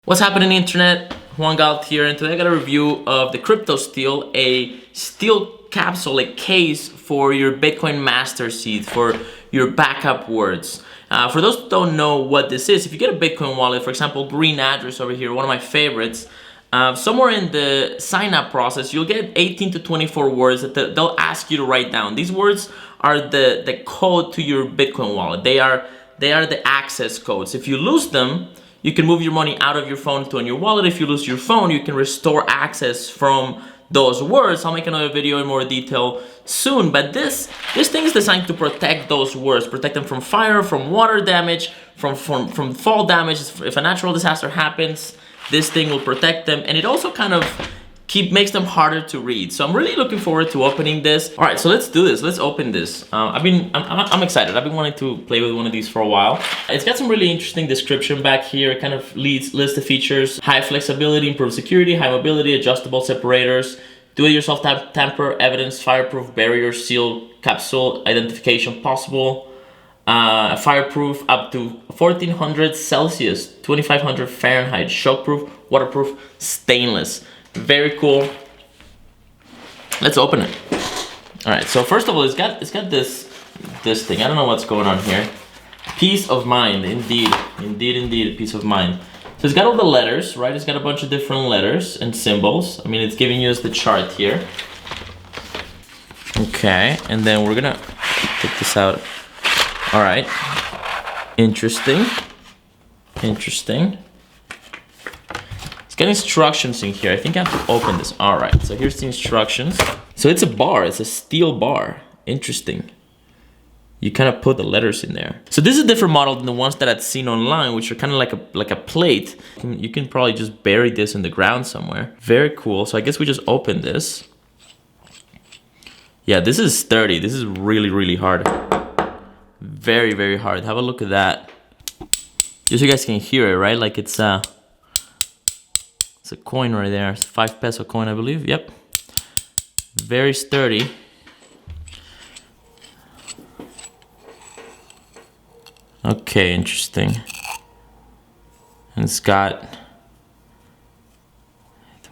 What's happening, internet? Juansgalt here, and today I got a review of the CryptoSteel, a steel capsule, a case for your Bitcoin master seed, for your backup words. For those who don't know what this is, if you get a Bitcoin wallet, for example, green address over here, one of my favorites, somewhere in the sign-up process, you'll get 18 to 24 words that they'll ask you to write down. These words are the code to your Bitcoin wallet. They are the access codes. If you lose them, you can move your money out of your phone to on your wallet. If you lose your phone, you can restore access from those words. I'll make another video in more detail soon, but this thing is designed to protect those words, protect them from fire, from water damage, from fall damage. If a natural disaster happens, this thing will protect them, and it also kind of makes them harder to read. So I'm really looking forward to opening this. All right, so let's do this. Let's open this. I'm excited. I've been wanting to play with one of these for a while. It's got some really interesting description back here. It kind of lists the features: high flexibility, improved security, high mobility, adjustable separators, do-it-yourself tamper evidence, fireproof barrier seal capsule identification possible, fireproof up to 1400 Celsius, 2500 Fahrenheit, shockproof, waterproof, stainless. Very cool. Let's open it. All right, so first of all, it's got this thing. I don't know what's going on here. Peace of mind, indeed, peace of mind. So it's got all the letters, right? It's got a bunch of different letters and symbols. I mean, it's giving us the chart here. Okay, and then we're gonna take this out. All right, interesting. It's got instructions in here. I think I have to open this. All right, so here's the instructions. So it's a bar, it's a steel bar. Interesting. You kind of put the letters in there. So this is a different model than the ones that I'd seen online, which are kind of like a plate. You can probably just bury this in the ground somewhere. Very cool. So I guess we just open this. Yeah, this is sturdy. This is really hard. Very, very hard. Have a look at that. Just so you guys can hear it, right? Like it's a coin right there. It's a 5 peso coin, I believe. Yep. Very sturdy. Okay, interesting. And it's got,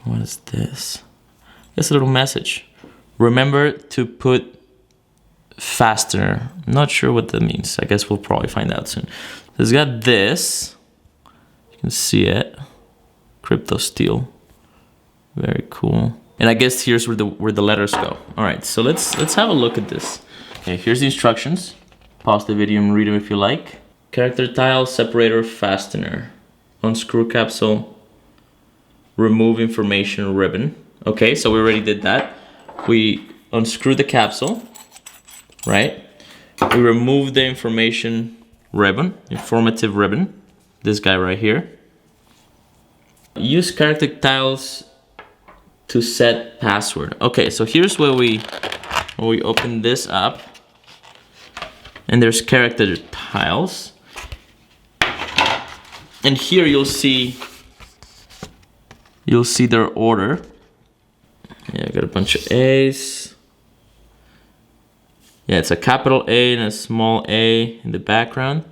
what is this? Just a little message. Remember to put fastener. I'm not sure what that means. I guess we'll probably find out soon. So it's got this. You can see it. CryptoSteel. Very cool. And I guess here's where the letters go. All right, so let's have a look at this. Okay, here's the instructions. Pause the video and read them if you like. Character tile, separator, fastener. Unscrew capsule. Remove information ribbon. Okay, so we already did that. We unscrew the capsule, right? We remove the information ribbon, informative ribbon. This guy right here. Use character tiles to set password. Okay, so here's where we open this up, and there's character tiles, and here you'll see their order. Yeah, I got a bunch of A's. Yeah, it's a capital A and a small a in the background.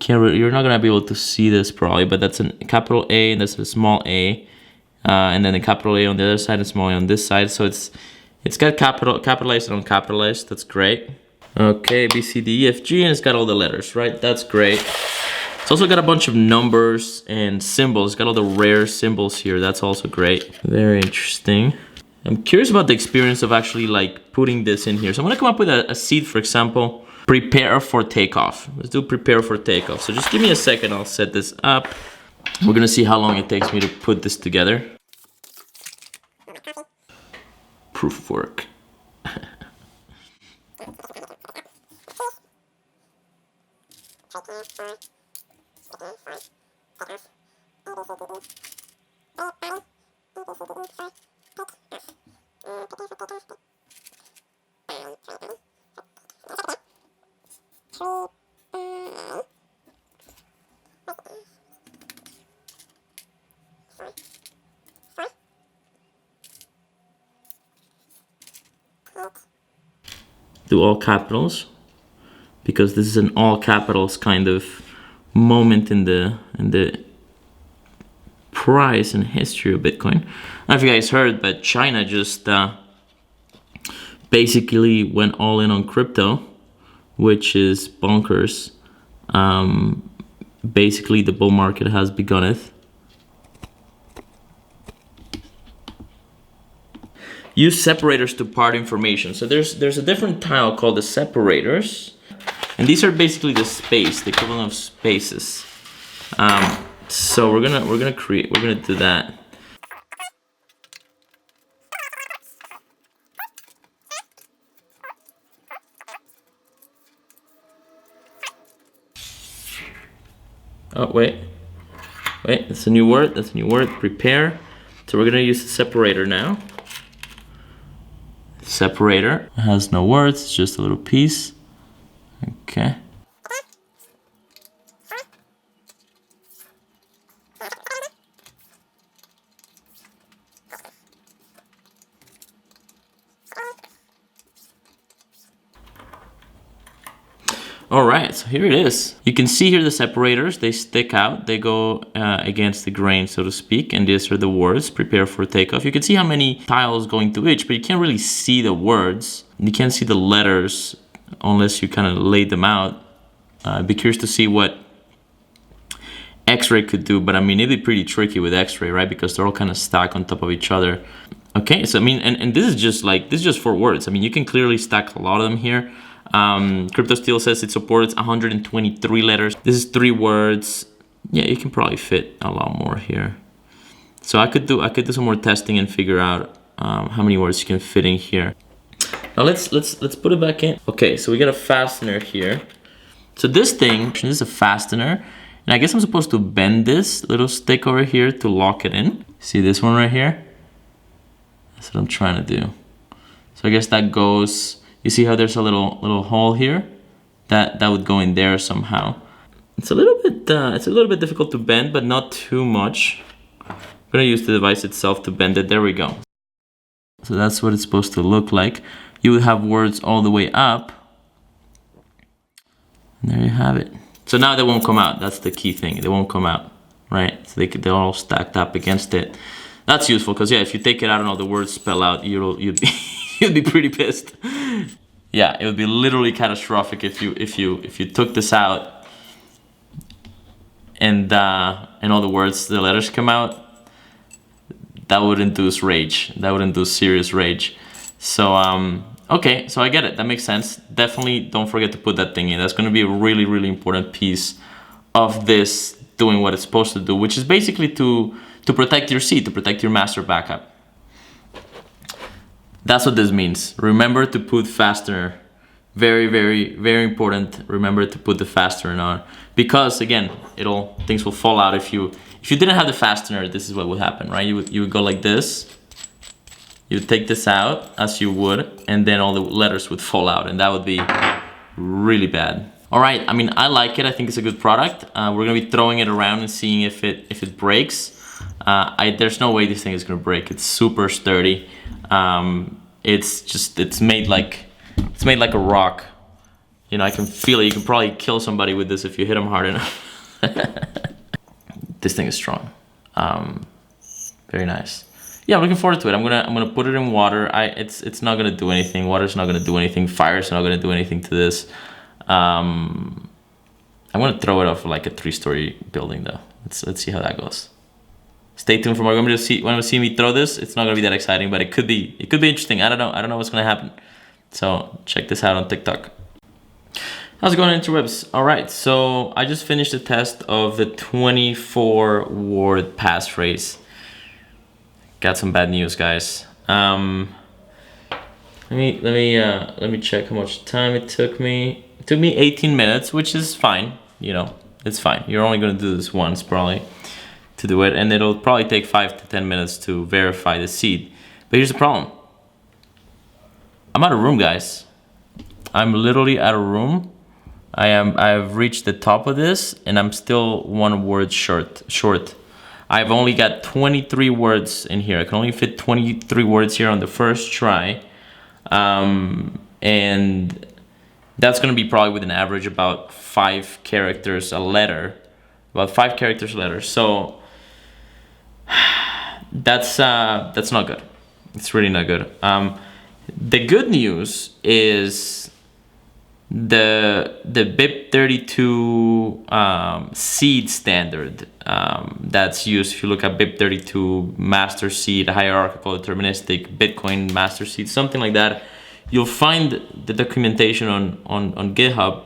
You're not gonna be able to see this probably, but that's a capital A and that's a small a, and then a capital A on the other side and small a on this side. So it's got capitalized and uncapitalized. That's great. Okay, B, C, D, E, F, G, and it's got all the letters, right? That's great. It's also got a bunch of numbers and symbols. It's got all the rare symbols here. That's also great. Very interesting. I'm curious about the experience of actually like putting this in here. So I'm gonna come up with a seed, for example. Prepare for takeoff. Let's do prepare for takeoff. So just give me a second, I'll set this up. We're gonna see how long it takes me to put this together. Proof of work. Do all capitals, because this is an all capitals kind of moment in the price and history of Bitcoin. I don't know if you guys heard, but China just basically went all in on crypto, which is bonkers. Basically, the bull market has begunneth. Use separators to part information. So there's a different tile called the separators, and these are basically the space, the equivalent of spaces. So we're gonna do that. Oh wait, that's a new word. That's a new word. Prepare. So we're gonna use the separator now. Separator. It has no words, it's just a little piece. Okay. All right, so here it is. You can see here the separators, they stick out, they go against the grain, so to speak, and these are the words, prepare for takeoff. You can see how many tiles going to each, but you can't really see the words. You can't see the letters unless you kind of lay them out. I'd be curious to see what X-ray could do, but I mean, it'd be pretty tricky with X-ray, right? Because they're all kind of stacked on top of each other. Okay, so I mean, and this is just 4 words. I mean, you can clearly stack a lot of them here. CryptoSteel says it supports 123 letters. This is 3 words. Yeah, you can probably fit a lot more here. So I could do some more testing and figure out how many words you can fit in here. Now let's put it back in. Okay, so we got a fastener here. So this is a fastener, and I guess I'm supposed to bend this little stick over here to lock it in. See this one right here? That's what I'm trying to do. So I guess that goes. You see how there's a little hole here? That would go in there somehow. It's a little bit difficult to bend, but not too much. I'm gonna use the device itself to bend it. There we go. So that's what it's supposed to look like. You would have words all the way up. And there you have it. So now they won't come out. That's the key thing. They won't come out, right? So they're all stacked up against it. That's useful because yeah, if you take it out and all the words spell out, you'd be you'd be pretty pissed. Yeah, it would be literally catastrophic if you took this out and all the words, the letters come out. That would induce rage. That would induce serious rage. So okay, so I get it. That makes sense. Definitely don't forget to put that thing in. That's going to be a really, really important piece of this doing what it's supposed to do, which is basically to protect your seed, to protect your master backup. That's what this means. Remember to put fastener. Very, very, very important. Remember to put the fastener on, because again, things will fall out if you didn't have the fastener. This is what would happen, right? You would go like this. You would take this out as you would, and then all the letters would fall out, and that would be really bad. All right. I mean, I like it. I think it's a good product. We're gonna be throwing it around and seeing if it breaks. There's no way this thing is gonna break. It's super sturdy. It's made like a rock. You know, I can feel it. You can probably kill somebody with this if you hit them hard enough. This thing is strong. Very nice. Yeah, I'm looking forward to it. I'm gonna put it in water. It's not gonna do anything. Water's not gonna do anything. Fire's not gonna do anything to this. I'm gonna throw it off like a 3-story building though. Let's see how that goes. Stay tuned for more. When you see me throw this, it's not gonna be that exciting, but it could be interesting. I don't know what's gonna happen. So check this out on TikTok. How's it going, interwebs? All right, so I just finished the test of the 24-word passphrase. Got some bad news, guys. Let me check how much time it took me. It took me 18 minutes, which is fine. You know, it's fine. You're only gonna do this once probably to do it, and it'll probably take 5 to 10 minutes to verify the seed. But here's the problem. I'm out of room, guys. I'm literally out of room. I've reached the top of this, and I'm still 1 word short. I've only got 23 words in here. I can only fit 23 words here on the first try. And that's gonna be probably with an average about 5 characters a letter. About 5 characters a letter. So that's not good. It's really not good. The good news is the BIP32 seed standard that's used. If you look at BIP32 master seed, hierarchical deterministic Bitcoin master seed, something like that, you'll find the documentation on GitHub.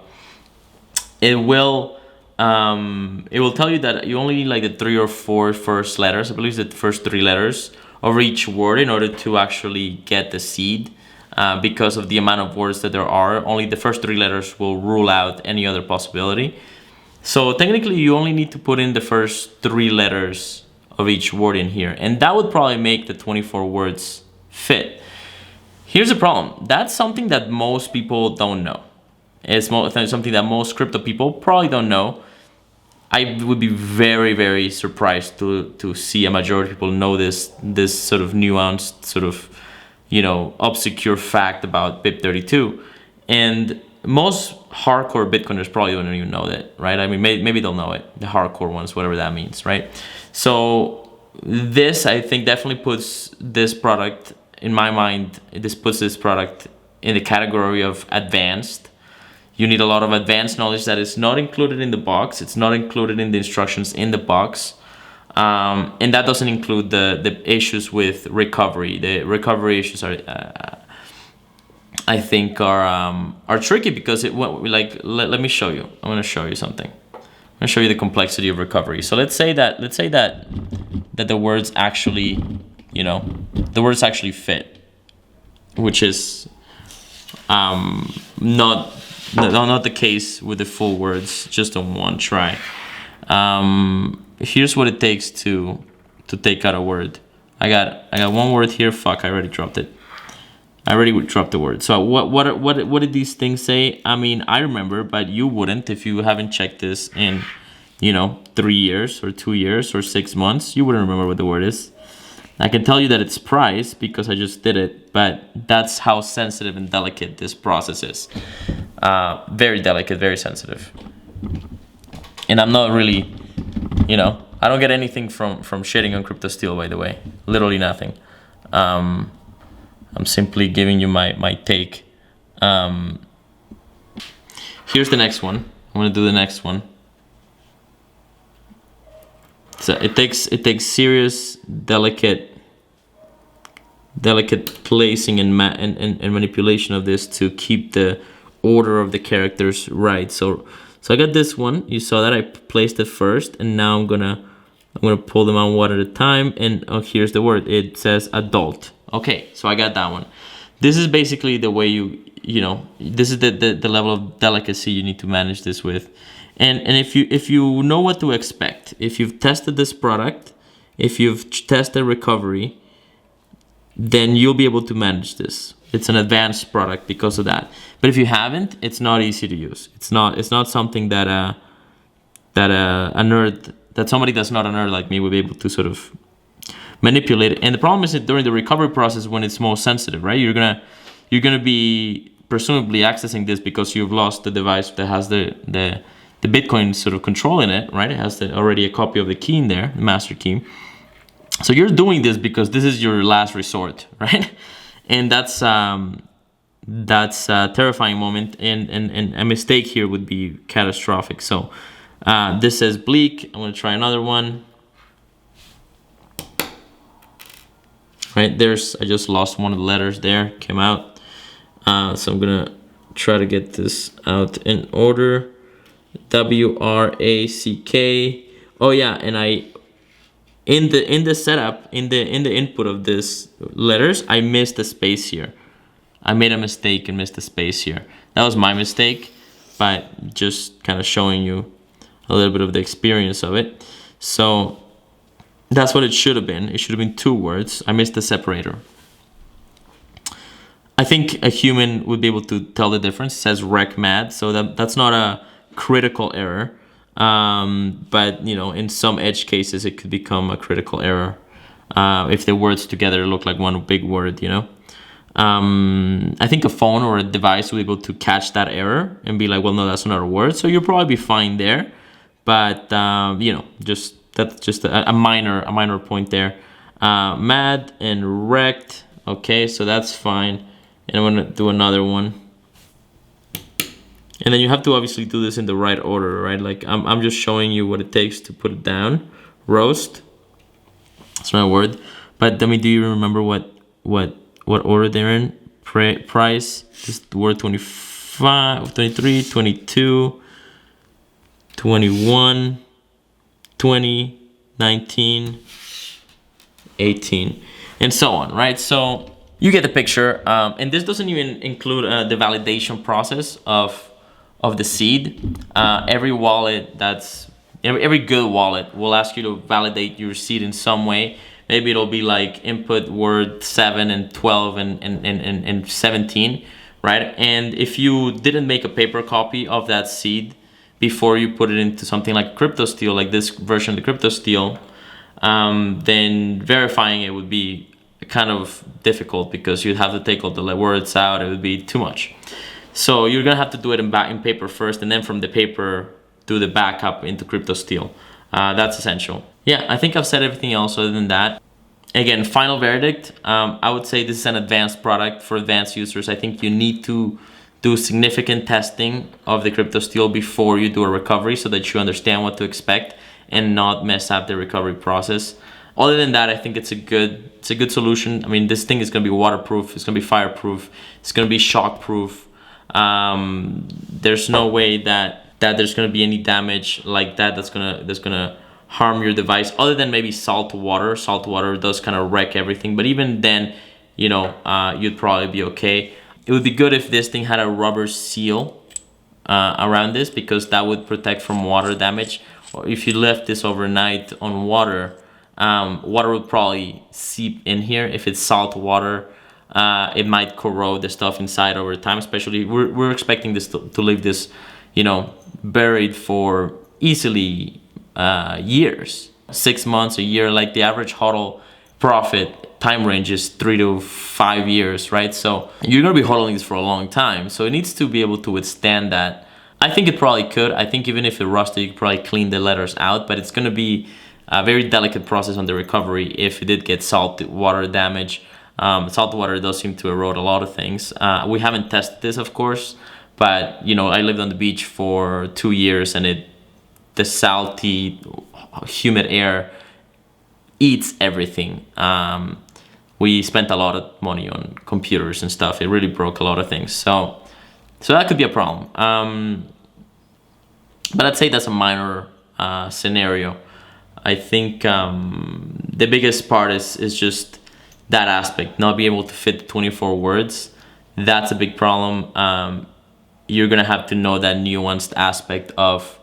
It will tell you that you only need like the 3 or 4 first letters. I believe it's the first 3 letters of each word in order to actually get the seed. Because of the amount of words that there are, only the first 3 letters will rule out any other possibility. So technically you only need to put in the first 3 letters of each word in here, and that would probably make the 24 words fit. Here's the problem. That's something that most people don't know. It's something that most crypto people probably don't know. I would be very, very surprised to see a majority of people know this sort of nuanced, sort of, you know, obscure fact about BIP32. And most hardcore Bitcoiners probably don't even know that, right? I mean, maybe they'll know it, the hardcore ones, whatever that means, right? So this, I think, definitely puts this product, in my mind, this puts this product in the category of advanced. You need a lot of advanced knowledge that is not included in the box. It's not included in the instructions in the box. And that doesn't include the issues with recovery. The recovery issues are, I think, are tricky because let me show you. I'm going to show you something. I'm going to show you the complexity of recovery. So let's say that the words actually, you know, the words actually fit, which is not the case with the full words just on one try. Here's what it takes to take out a word. I got one word here. Fuck, I already dropped it. I already dropped the word. So what did these things say? I mean, I remember, but you wouldn't if you haven't checked this in, you know, 3 years or 2 years or 6 months. You wouldn't remember what the word is. I can tell you that it's price because I just did it, but that's how sensitive and delicate this process is. Very delicate, very sensitive. And I'm not really, you know, I don't get anything from shitting on CryptoSteel, by the way. Literally nothing. I'm simply giving you my take. Here's the next one. I'm gonna do the next one. So it takes serious, delicate placing and manipulation of this to keep the order of the characters right. So I got this one. You saw that I placed it first, and now I'm gonna pull them out one at a time. And here's the word. It says adult. Okay, so I got that one. This is basically the way you know. This is the level of delicacy you need to manage this with. And if you know what to expect, if you've tested this product, if you've tested recovery, then you'll be able to manage this. It's an advanced product because of that. But if you haven't, it's not easy to use. It's not something that a nerd, that somebody that's not a nerd like me would be able to sort of manipulate it. And the problem is that during the recovery process, when it's most sensitive, right? You're gonna be presumably accessing this because you've lost the device that has the Bitcoin sort of control in it, right? It has already a copy of the key in there, the master key. So you're doing this because this is your last resort, right? And that's a terrifying moment, and a mistake here would be catastrophic. So this says bleak. I'm gonna try another one. Right, I just lost one of the letters there, came out. So I'm gonna try to get this out in order. WRACK. Oh yeah, and in the setup, in the input of this letters, I missed a space here. I made a mistake and missed a space here. That was my mistake, but just kind of showing you a little bit of the experience of it. So that's what it should have been. It should have been 2 words. I missed the separator. I think a human would be able to tell the difference. It says wreck mad, so that's not a critical error. But you know, in some edge cases, it could become a critical error if the words together look like one big word. You know, I think a phone or a device will be able to catch that error and be like, well, no, that's not a word. So you'll probably be fine there. But you know, that's just a minor point there. Mad and rect. Okay, so that's fine. And I'm gonna do another one. And then you have to obviously do this in the right order, right? Like I'm just showing you what it takes to put it down. Roast. That's not a word. But do you remember what order they're in? Price. Just the word 25, 23, 22, 21, 20, 19, 18, and so on, right? So you get the picture. And this doesn't even include the validation process of the seed. Every wallet every good wallet will ask you to validate your seed in some way. Maybe it'll be like input word 7 and 12 and 17, right? And if you didn't make a paper copy of that seed before you put it into something like CryptoSteel, like this version of the CryptoSteel, then verifying it would be kind of difficult because you'd have to take all the words out. It would be too much. So you're gonna have to do it in paper first, and then from the paper do the backup into CryptoSteel. That's essential. Yeah, I think I've said everything else other than that. Again, final verdict, I would say this is an advanced product for advanced users. I think you need to do significant testing of the CryptoSteel before you do a recovery so that you understand what to expect and not mess up the recovery process. Other than that, I think it's a good solution. I mean, this thing is gonna be waterproof, it's gonna be fireproof, it's gonna be shockproof. There's no way that there's gonna be any damage like that's gonna harm your device, other than maybe salt water. Salt water does kind of wreck everything, but even then, you know, you'd probably be okay. It would be good if this thing had a rubber seal around this, because that would protect from water damage. Or if you left this overnight on water, water would probably seep in here. If it's salt water, it might corrode the stuff inside over time. Especially, we're expecting this to leave this, you know, buried for easily years, 6 months, a year. Like the average HODL profit time range is 3 to 5 years, right? So you're gonna be HODLing this for a long time, so it needs to be able to withstand that. I think it probably could. I think even if it rusted, you could probably clean the letters out, but it's gonna be a very delicate process on the recovery if it did get salt water damage. Salt water does seem to erode a lot of things. We haven't tested this, of course, but you know, I lived on the beach for 2 years, and the salty, humid air eats everything. We spent a lot of money on computers and stuff. It really broke a lot of things. So that could be a problem. But I'd say that's a minor scenario. I think the biggest part is just that aspect, not being able to fit 24 words. That's a big problem. You're gonna have to know that nuanced aspect of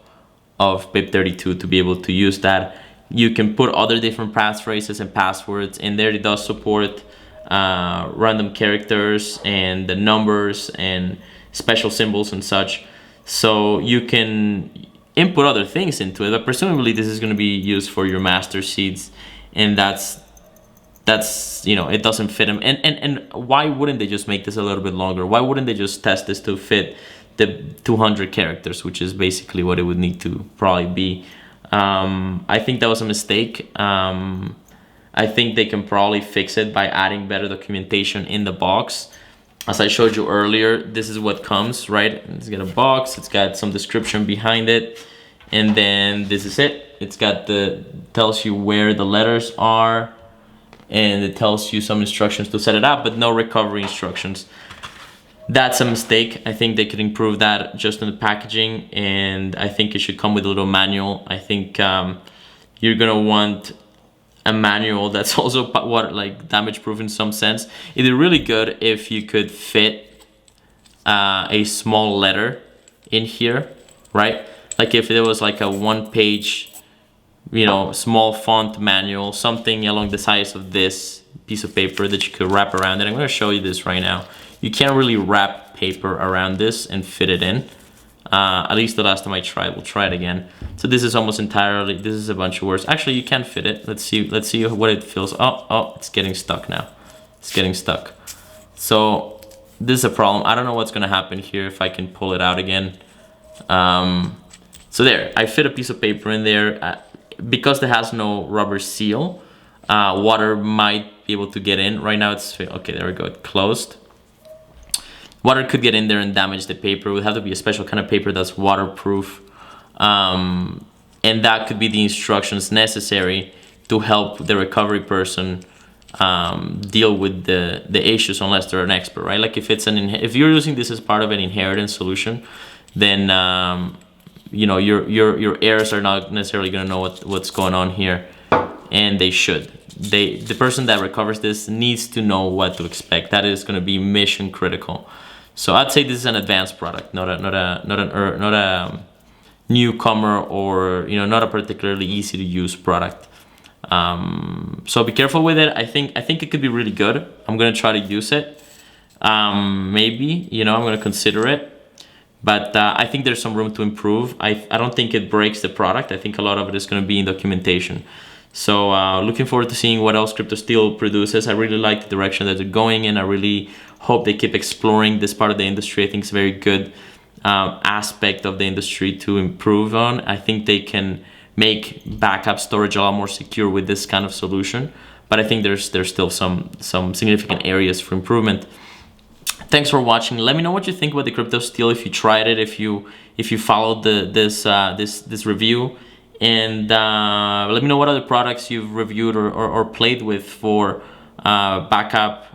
BIP32 to be able to use that. You can put other different passphrases and passwords in there. It does support random characters and the numbers and special symbols and such. So you can input other things into it, but presumably this is going to be used for your master seeds, and that's you know, it doesn't fit them. And why wouldn't they just make this a little bit longer? Why wouldn't they just test this to fit the 200 characters, which is basically what it would need to probably be? I think that was a mistake. I think they can probably fix it by adding better documentation in the box. As I showed you earlier, this is what comes, right? It's got a box, it's got some description behind it, and then this is it. It's got tells you where the letters are, and it tells you some instructions to set it up, but no recovery instructions. That's a mistake. I think they could improve that just in the packaging, and I think it should come with a little manual. I think you're gonna want a manual that's also like damage proof in some sense. It'd be really good if you could fit a small letter in here, right? Like if there was like a 1-page, you know, small font manual, something along the size of this piece of paper that you could wrap around it. I'm gonna show you this right now. You can't really wrap paper around this and fit it in. At least the last time I tried. We'll try it again. So this is almost entirely, this is a bunch of words. Actually, you can fit it. Let's see what it feels. Oh, it's getting stuck now. It's getting stuck. So this is a problem. I don't know what's gonna happen here if I can pull it out again. So there, I fit a piece of paper in there. Because it has no rubber seal, water might be able to get in. Right now it's, okay, there we go, it closed. Water could get in there and damage the paper. It would have to be a special kind of paper that's waterproof. And that could be the instructions necessary to help the recovery person deal with the issues, unless they're an expert, right? Like if it's if you're using this as part of an inheritance solution, then you know, your heirs are not necessarily going to know what's going on here, and they should. The person that recovers this needs to know what to expect. That is going to be mission critical. So I'd say this is an advanced product, not a newcomer, or, you know, not a particularly easy to use product. So be careful with it. I think it could be really good. I'm gonna try to use it. Maybe, you know, I'm gonna consider it. But I think there's some room to improve. I don't think it breaks the product. I think a lot of it is gonna be in documentation. So looking forward to seeing what else CryptoSteel produces. I really like the direction that they're going in. I really hope they keep exploring this part of the industry. I think it's a very good aspect of the industry to improve on. I think they can make backup storage a lot more secure with this kind of solution, but I think there's still some significant areas for improvement. Thanks for watching. Let me know what you think about the CryptoSteel, if you tried it, if you followed this review, and let me know what other products you've reviewed or played with for backup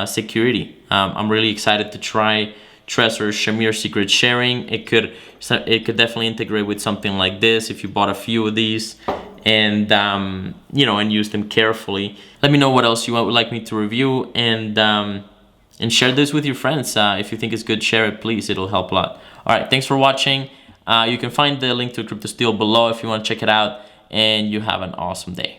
security. I'm really excited to try Trezor Shamir secret sharing. It could definitely integrate with something like this if you bought a few of these, and you know, and use them carefully. Let me know what else you would like me to review, and share this with your friends. If you think it's good, share it, please. It'll help a lot. All right, thanks for watching. You can find the link to CryptoSteel below if you want to check it out, and you have an awesome day.